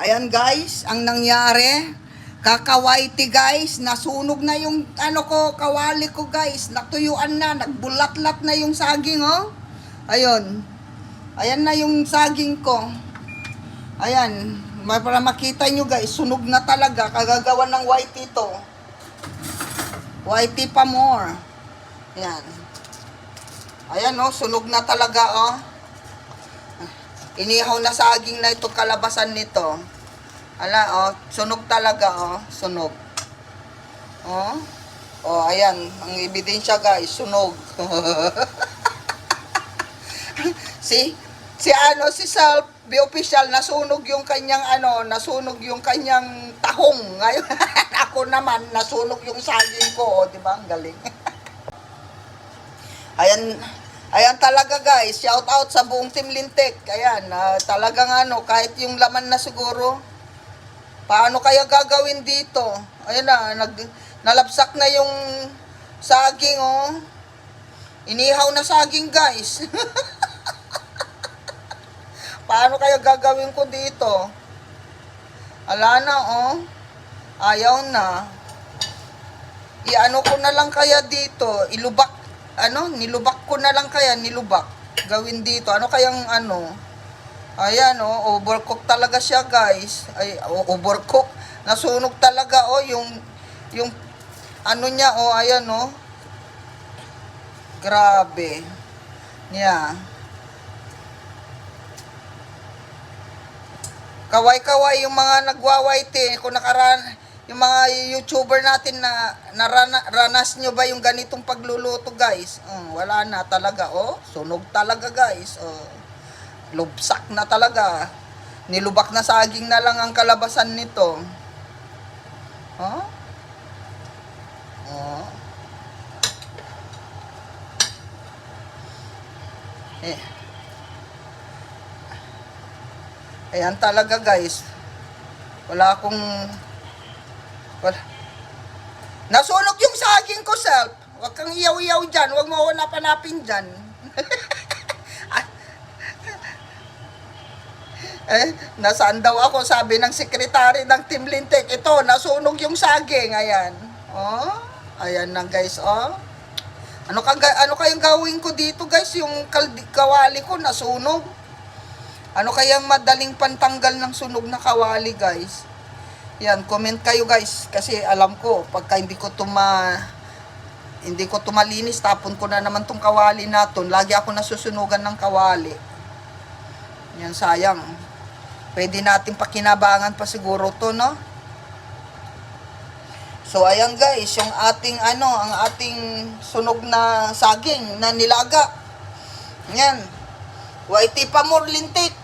Ayan guys, ang nangyari, kakawaiti guys, nasunog na yung kawali ko guys, natuyuan na, nagbulat-lat na yung saging oh. Ayun. Ayan na yung saging ko. Ayan, para makita nyo guys, sunog na talaga, kagagawa ng whitey to. Whitey pa more. Ayan. Ayan oh, sunog na talaga oh. Inihaw na saging na itong kalabasan nito. Ala, oh, sunog talaga, oh, sunog. Oh, oh, ayan, ang ebidensya guys, sunog. si Self, the official, nasunog yung kanyang, nasunog yung kanyang tahong. Ngayon, ako naman, nasunog yung saging ko, oh, di ba? Ang galing. Ayan talaga guys, shout out sa buong Team Lintek. Ayan, talagang kahit yung laman na siguro, paano kaya gagawin dito? Ayan na, nalabsak na yung saging oh. Inihaw na saging guys. Paano kaya gagawin ko dito? Ala na oh. Ayaw na. Iano ko na lang kaya dito, ilubak. Nilubak ko na lang kaya, nilubak. Gawin dito. Ano kayang Ayan, oh, overcook talaga siya, guys. Ay, overcook. Nasunog talaga, oh, yung niya, oh, ayan, oh. Grabe. Yeah. Kaway-kaway yung mga nagwawaiti. Kung yung mga YouTuber natin na ranas nyo ba yung ganitong pagluluto, guys? Wala na talaga, oh. Sunog talaga, guys. Oh. Lubsak na talaga. Nilubak na saging na lang ang kalabasan nito. Oh? Oh. Ayan talaga, guys. Wala. Nasunog yung saging ko, Self. Huwag kang iyaw-iyaw dyan. Huwag mo ako napanapin dyan. Nasaan daw ako? Sabi ng sekretary ng Team Lintek. Ito, nasunog yung saging. Ayan. Oh, ayan na guys. Oh. Ano kayang gawin ko dito guys? Yung kawali ko nasunog. Ano kayang madaling pantanggal ng sunog na kawali guys? Yan, comment kayo guys. Kasi alam ko, pagka hindi ko malinis, tapon ko na naman tong kawali natin. Lagi ako nasusunugan ng kawali. Yan, sayang. Pwede natin pakinabangan pa siguro to, no? So, ayan guys, yung ang ating sunog na saging na nilaga. Yan. Whitey pa more lintik.